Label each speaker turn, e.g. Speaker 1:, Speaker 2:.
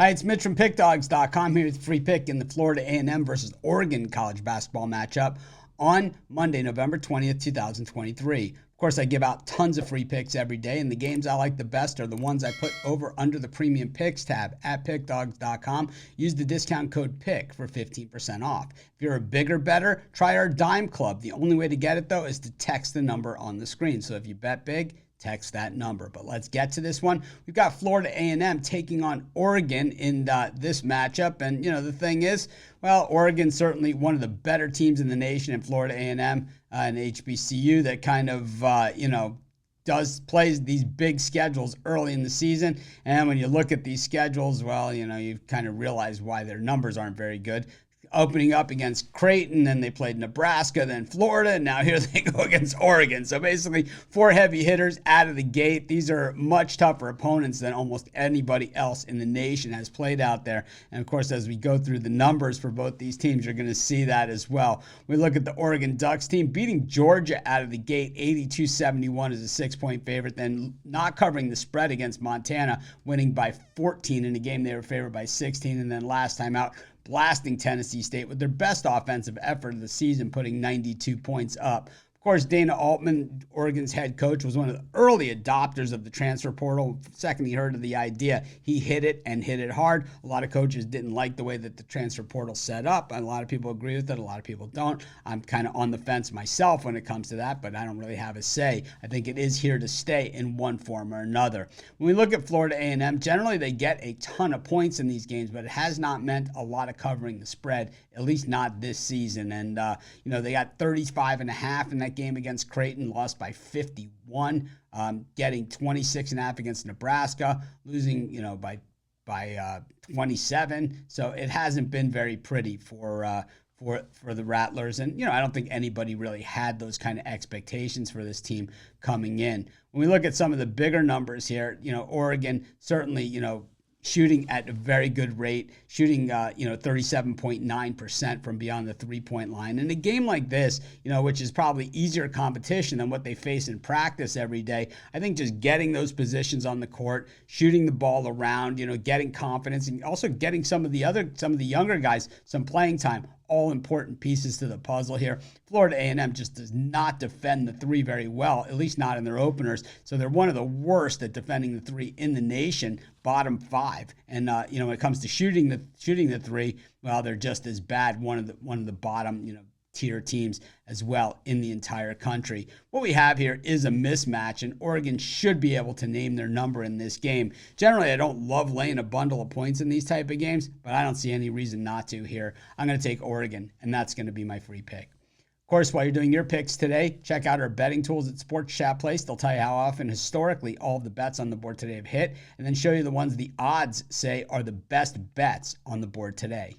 Speaker 1: Hi, it's Mitch from Pickdawgz.com here with a free pick in the Florida A&M versus Oregon college basketball matchup on Monday, November 20th, 2023. Of course, I give out tons of free picks every day, and the games I like the best are the ones I put over under the premium picks tab at Pickdawgz.com. Use the discount code PICK for 15% off. If you're a bigger bettor, try our Dime Club. The only way to get it, though, is to text the number on the screen. So if you bet big, text that number. But let's get to this one. We've got Florida A&M taking on Oregon in this matchup. And, the thing is, well, Oregon's certainly one of the better teams in the nation, and Florida A&M and HBCU that kind of, plays these big schedules early in the season. And when you look at these schedules, well, you kind of realize why their numbers aren't very good. Opening up against Creighton, then they played Nebraska, then Florida, and now here they go against Oregon. So basically, 4 heavy hitters out of the gate. These are much tougher opponents than almost anybody else in the nation has played out there. And of course, as we go through the numbers for both these teams, you're going to see that as well. We look at the Oregon Ducks team beating Georgia out of the gate, 82-71 as a 6-point favorite, then not covering the spread against Montana, winning by 14 in a game they were favored by 16, and then last time out, blasting Tennessee State with their best offensive effort of the season, putting 92 points up. Of course, Dana Altman, Oregon's head coach, was one of the early adopters of the transfer portal. Second he heard of the idea, he hit it and hit it hard. A lot of coaches didn't like the way that the transfer portal set up. A lot of people agree with it. A lot of people don't. I'm kind of on the fence myself when it comes to that, but I don't really have a say. I think it is here to stay in one form or another. When we look at Florida A&M, generally they get a ton of points in these games, but it has not meant a lot of covering the spread, at least not this season. And, they got 35.5 in that game against Creighton, lost by 51, getting 26.5 against Nebraska, losing, by 27. So it hasn't been very pretty for the Rattlers. And, I don't think anybody really had those kind of expectations for this team coming in. When we look at some of the bigger numbers here, Oregon certainly, shooting at a very good rate, shooting, 37.9% from beyond the three-point line. In a game like this, which is probably easier competition than what they face in practice every day, I think just getting those positions on the court, shooting the ball around, getting confidence, and also getting some of the younger guys some playing time, all important pieces to the puzzle here. Florida A&M just does not defend the three very well, at least not in their openers. So they're one of the worst at defending the three in the nation, bottom 5. And when it comes to shooting the three, well, they're just as bad, one of the bottom, tier teams as well in the entire country. What we have here is a mismatch, and Oregon should be able to name their number in this game. Generally, I don't love laying a bundle of points in these type of games, but I don't see any reason not to here. I'm going to take Oregon, and that's going to be my free pick. Of course, while you're doing your picks today, check out our betting tools at Sports Chat Place. They'll tell you how often historically all of the bets on the board today have hit, and then show you the ones the odds say are the best bets on the board today.